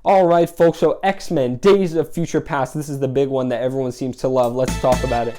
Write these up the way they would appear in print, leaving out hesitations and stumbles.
All right, folks, so X-Men, Days of Future Past. This is the big one that everyone seems to love. Let's talk about it.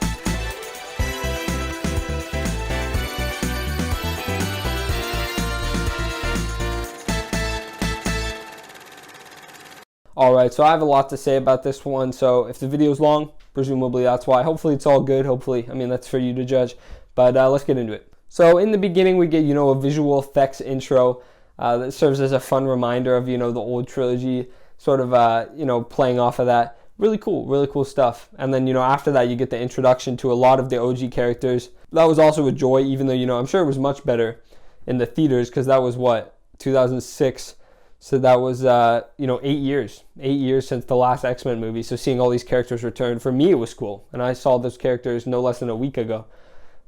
All right, so I have a lot to say about this one. So if the video is long, presumably that's why. Hopefully it's all good. Hopefully, I mean, that's for you to judge. But let's get into it. So in the beginning, we get, a visual effects intro that serves as a fun reminder of, the old trilogy, sort of, playing off of that. Really cool stuff. And then, after that, you get the introduction to a lot of the OG characters. That was also a joy, even though, I'm sure it was much better in the theaters, because that was 2006. So that was, 8 years. 8 years since the last X-Men movie. So seeing all these characters return, for me, it was cool. And I saw those characters no less than a week ago.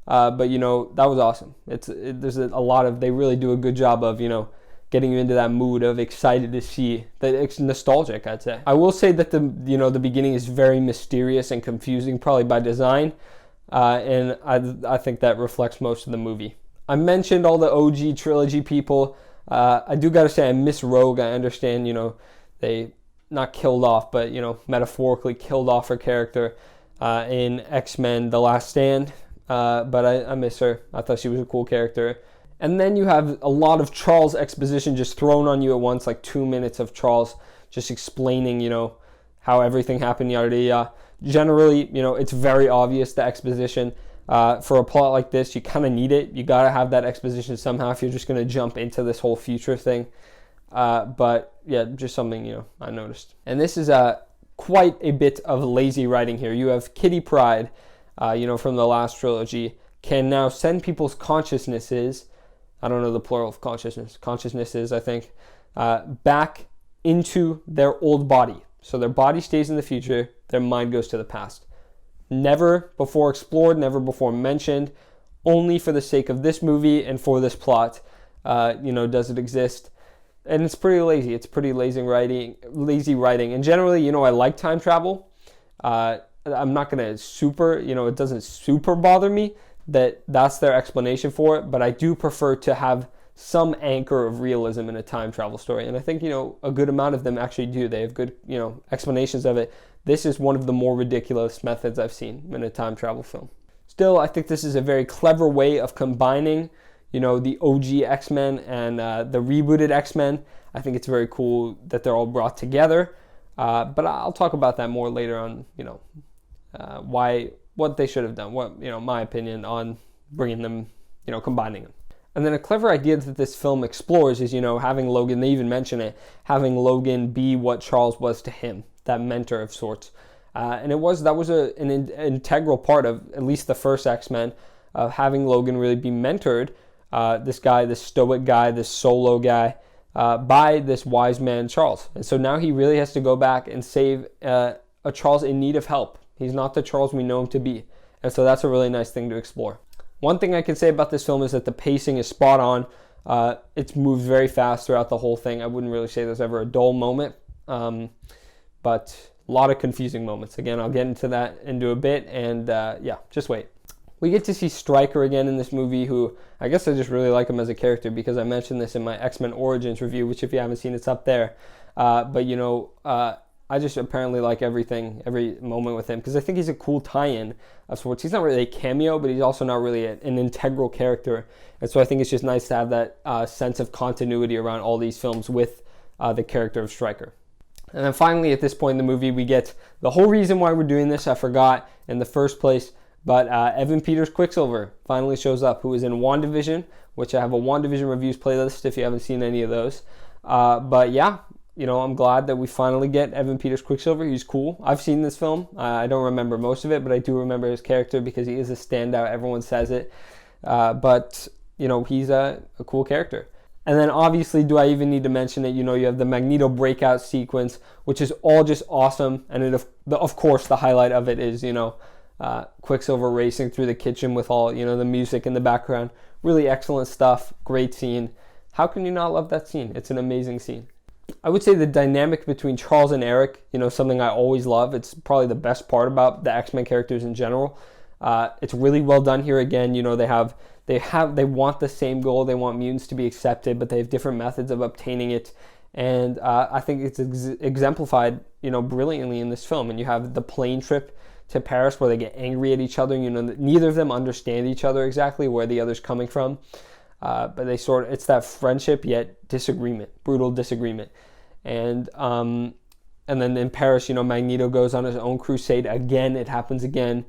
But, that was awesome. There's a lot of, they really do a good job of, getting you into that mood of excited to see. That it's nostalgic, I'd say. I will say that the beginning is very mysterious and confusing, probably by design. And I think that reflects most of the movie. I mentioned all the OG trilogy people. I do got to say I miss Rogue. I understand, they not killed off, but, metaphorically killed off her character in X-Men The Last Stand. But I miss her. I thought she was a cool character. And then you have a lot of Charles exposition just thrown on you at once, like 2 minutes of Charles just explaining, how everything happened, yada yada. Generally, it's very obvious, the exposition. For a plot like this, you kind of need it. You got to have that exposition somehow if you're just going to jump into this whole future thing. But yeah, just something, I noticed. And this is quite a bit of lazy writing here. You have Kitty Pryde, from the last trilogy, can now send people's consciousnesses, I don't know the plural of consciousnesses, I think, back into their old body. So their body stays in the future, their mind goes to the past. Never before explored, never before mentioned, only for the sake of this movie and for this plot, does it exist. And it's pretty lazy. It's pretty lazy writing. And generally, I like time travel. I'm not going to it doesn't super bother me that that's their explanation for it, but I do prefer to have some anchor of realism in a time travel story. And I think, a good amount of them actually do. They have good, explanations of it. This is one of the more ridiculous methods I've seen in a time travel film. Still, I think this is a very clever way of combining, the OG X-Men and the rebooted X-Men. I think it's very cool that they're all brought together. But I'll talk about that more later on, what they should have done, my opinion on bringing them, combining them. And then a clever idea that this film explores is, having Logan, they even mention it, having Logan be what Charles was to him, that mentor of sorts. And that was an integral part of at least the first X-Men, of having Logan really be mentored, this guy, this stoic guy, this solo guy, by this wise man, Charles. And so now he really has to go back and save a Charles in need of help. He's not the Charles we know him to be. And so that's a really nice thing to explore. One thing I can say about this film is that the pacing is spot on. It moves very fast throughout the whole thing. I wouldn't really say there's ever a dull moment. But a lot of confusing moments. Again, I'll get into that into a bit. And just wait. We get to see Stryker again in this movie, who I guess I just really like him as a character because I mentioned this in my X-Men Origins review, which if you haven't seen, it's up there. I just apparently like every moment with him because I think he's a cool tie-in of sorts. He's not really a cameo, but he's also not really an integral character. And so I think it's just nice to have that sense of continuity around all these films with the character of Stryker. And then finally, at this point in the movie, we get the whole reason why we're doing this. I forgot in the first place, but Evan Peters Quicksilver finally shows up, who is in WandaVision, which I have a WandaVision reviews playlist if you haven't seen any of those. I'm glad that we finally get Evan Peters Quicksilver. He's cool. I've seen this film. I don't remember most of it, but I do remember his character because he is a standout. Everyone says it. He's a cool character. And then obviously, do I even need to mention it? You have the Magneto breakout sequence, which is all just awesome. And of course, the highlight of it is, Quicksilver racing through the kitchen with all, the music in the background. Really excellent stuff. Great scene. How can you not love that scene? It's an amazing scene. I would say the dynamic between Charles and Eric, something I always love. It's probably the best part about the X-Men characters in general. It's really well done here again. They want the same goal. They want mutants to be accepted, but they have different methods of obtaining it. And I think it's exemplified, brilliantly in this film. And you have the plane trip to Paris where they get angry at each other. Neither of them understand each other exactly, where the other's coming from. But it's that friendship yet disagreement, brutal disagreement. And then in Paris, Magneto goes on his own crusade again. It happens again.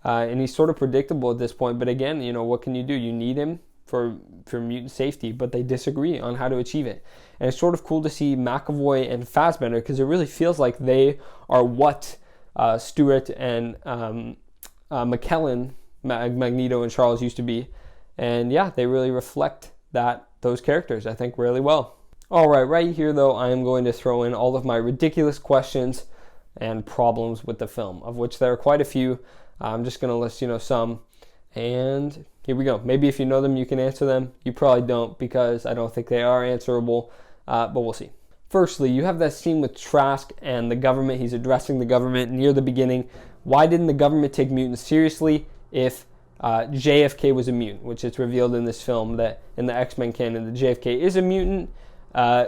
And he's sort of predictable at this point. But again, what can you do? You need him for mutant safety, but they disagree on how to achieve it. And it's sort of cool to see McAvoy and Fassbender, because it really feels like they are what Stewart and McKellen, Magneto and Charles used to be. And yeah, they really reflect those characters, I think, really well. All right here, though, I am going to throw in all of my ridiculous questions and problems with the film, of which there are quite a few. I'm just going to list, some. And here we go. Maybe if you know them, you can answer them. You probably don't, because I don't think they are answerable, but we'll see. Firstly, you have that scene with Trask and the government. He's addressing the government near the beginning. Why didn't the government take mutants seriously if JFK was a mutant, which is revealed in this film that in the X-Men canon, that JFK is a mutant.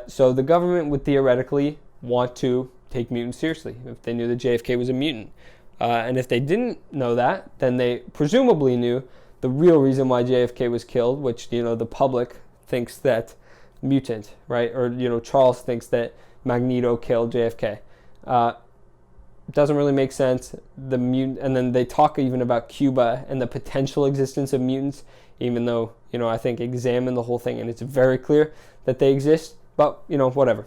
So the government would theoretically want to take mutants seriously if they knew that JFK was a mutant. And if they didn't know that, then they presumably knew the real reason why JFK was killed, which, the public thinks that mutant, right? Or, Charles thinks that Magneto killed JFK. Doesn't really make sense. The mutant, and then they talk even about Cuba and the potential existence of mutants, even though, I think examine the whole thing and it's very clear that they exist, but, whatever.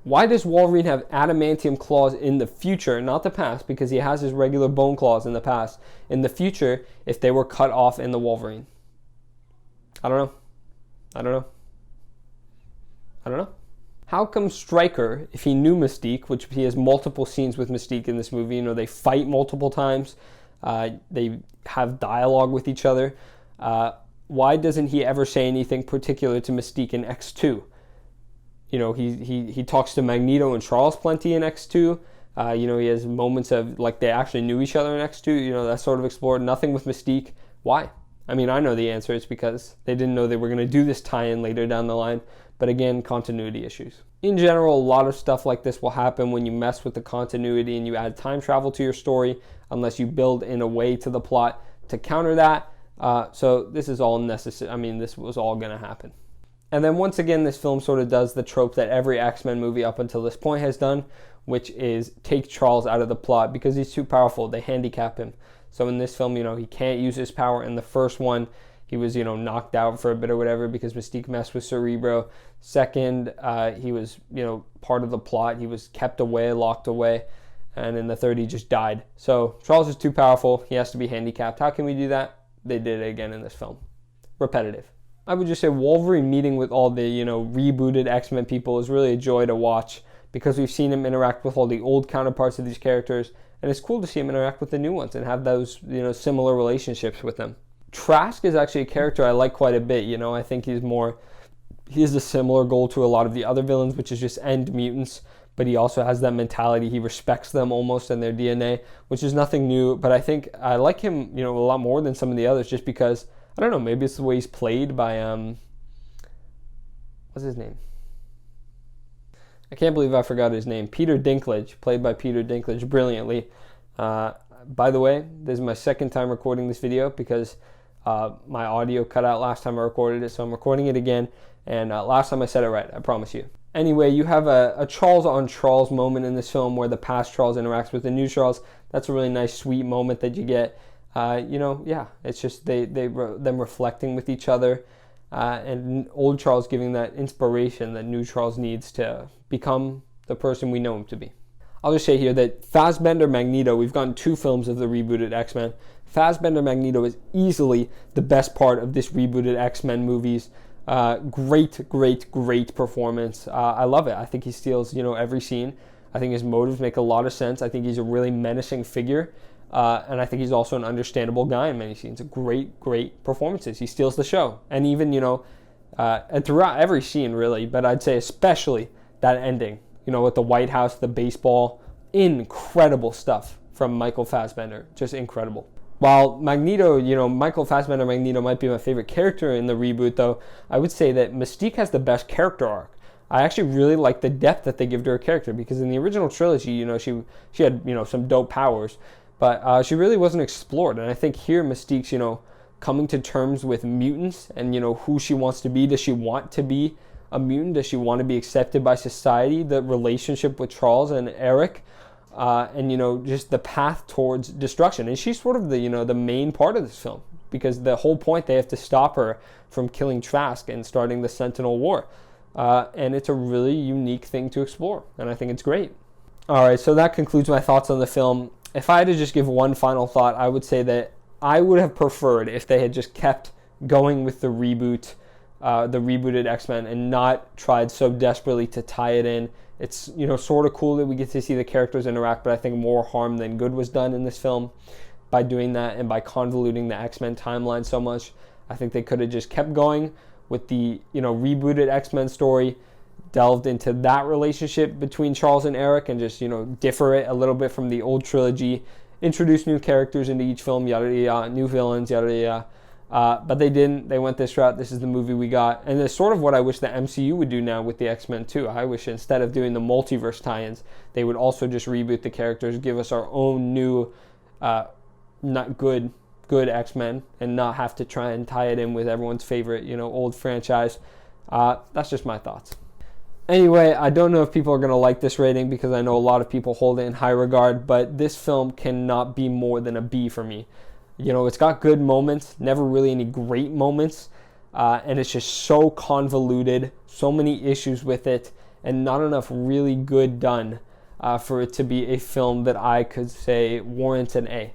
Why does Wolverine have adamantium claws in the future, not the past, because he has his regular bone claws in the past? In the future, if they were cut off in the Wolverine? I don't know. How come Stryker, if he knew Mystique, which he has multiple scenes with Mystique in this movie, they fight multiple times, they have dialogue with each other, why doesn't he ever say anything particular to Mystique in X2? He talks to Magneto and Charles plenty in X2. He has moments of, like, they actually knew each other in X2. That's sort of explored. Nothing with Mystique. Why? I mean, I know the answer. It's because they didn't know they were going to do this tie-in later down the line. But again, continuity issues. In general, a lot of stuff like this will happen when you mess with the continuity and you add time travel to your story, unless you build in a way to the plot to counter that. So this is all necessary. I mean, this was all going to happen. And then once again, this film sort of does the trope that every X-Men movie up until this point has done, which is take Charles out of the plot because he's too powerful. They handicap him. So in this film, he can't use his power. In the first one, he was, knocked out for a bit or whatever because Mystique messed with Cerebro. Second, he was, part of the plot. He was kept away, locked away. And in the third, he just died. So Charles is too powerful. He has to be handicapped. How can we do that? They did it again in this film. Repetitive. I would just say Wolverine meeting with all the, rebooted X-Men people is really a joy to watch because we've seen him interact with all the old counterparts of these characters, and it's cool to see him interact with the new ones and have those, similar relationships with them. Trask is actually a character I like quite a bit. I think he has a similar goal to a lot of the other villains, which is just end mutants, but he also has that mentality. He respects them almost and their DNA, which is nothing new, but I think I like him, a lot more than some of the others just because, I don't know, maybe it's the way he's played by, what's his name? I can't believe I forgot his name. Peter Dinklage, played by Peter Dinklage brilliantly. By the way, this is my second time recording this video because my audio cut out last time I recorded it, so I'm recording it again, and last time I said it right, I promise you. Anyway, you have a Charles on Charles moment in this film where the past Charles interacts with the new Charles. That's a really nice, sweet moment that you get. It's just them reflecting with each other, and old Charles giving that inspiration that new Charles needs to become the person we know him to be. I'll just say here that Fassbender Magneto, we've gotten 2 films of the rebooted X-Men. Fassbender Magneto is easily the best part of this rebooted X-Men movies. Great performance. I love it. I think he steals, every scene. I think his motives make a lot of sense. I think he's a really menacing figure. And I think he's also an understandable guy in many scenes. Great performances. He steals the show. And even, and throughout every scene, really, but I'd say especially that ending, with the White House, the baseball, incredible stuff from Michael Fassbender. Just incredible. While Magneto, Michael Fassbender Magneto might be my favorite character in the reboot, though, I would say that Mystique has the best character arc. I actually really like the depth that they give to her character, because in the original trilogy, you know, she had, you know, some dope powers, but she really wasn't explored. And I think here Mystique's, you know, coming to terms with mutants and, you know, who she wants to be. Does she want to be a mutant? Does she want to be accepted by society? The relationship with Charles and Eric, and, you know, just the path towards destruction. And she's sort of the, you know, the main part of this film, because the whole point, they have to stop her from killing Trask and starting the Sentinel War. And it's a really unique thing to explore, and I think it's great. All right, so that concludes my thoughts on the film. If I had to just give one final thought, I would say that I would have preferred if they had just kept going with the reboot, the rebooted X-Men, and not tried so desperately to tie it in. It's, you know, sort of cool that we get to see the characters interact, but I think more harm than good was done in this film by doing that and by convoluting the X-Men timeline so much. I think they could have just kept going with the, you know, rebooted X-Men story, delved into that relationship between Charles and Eric, and just, you know, differ it a little bit from the old trilogy, introduce new characters into each film, yada yada, new villains, yada yada. But they didn't. They went this route. This is the movie we got. And it's sort of what I wish the MCU would do now with the X-Men too. I wish instead of doing the multiverse tie-ins, they would also just reboot the characters, give us our own new, not good X-Men, and not have to try and tie it in with everyone's favorite, you know, old franchise. That's just my thoughts. Anyway, I don't know if people are going to like this rating, because I know a lot of people hold it in high regard, but this film cannot be more than a B for me. You know, it's got good moments, never really any great moments, and it's just so convoluted, so many issues with it, and not enough really good done for it to be a film that I could say warrants an A.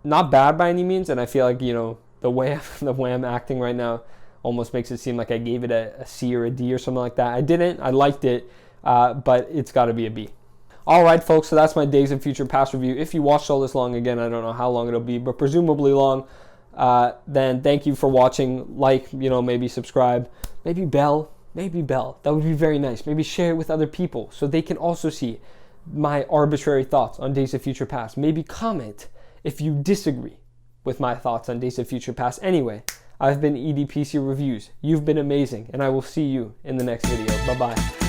Not bad by any means, and I feel like, you know, the way I'm acting right now almost makes it seem like I gave it a C or a D or something like that. I didn't. I liked it, but it's got to be a B. All right, folks, so that's my Days of Future Past review. If you watched all this long, again, I don't know how long it'll be, but presumably long, then thank you for watching. Like, you know, maybe subscribe, maybe bell. That would be very nice. Maybe share it with other people so they can also see my arbitrary thoughts on Days of Future Past. Maybe comment if you disagree with my thoughts on Days of Future Past. Anyway, I've been EDPC Reviews. You've been amazing, and I will see you in the next video. Bye-bye.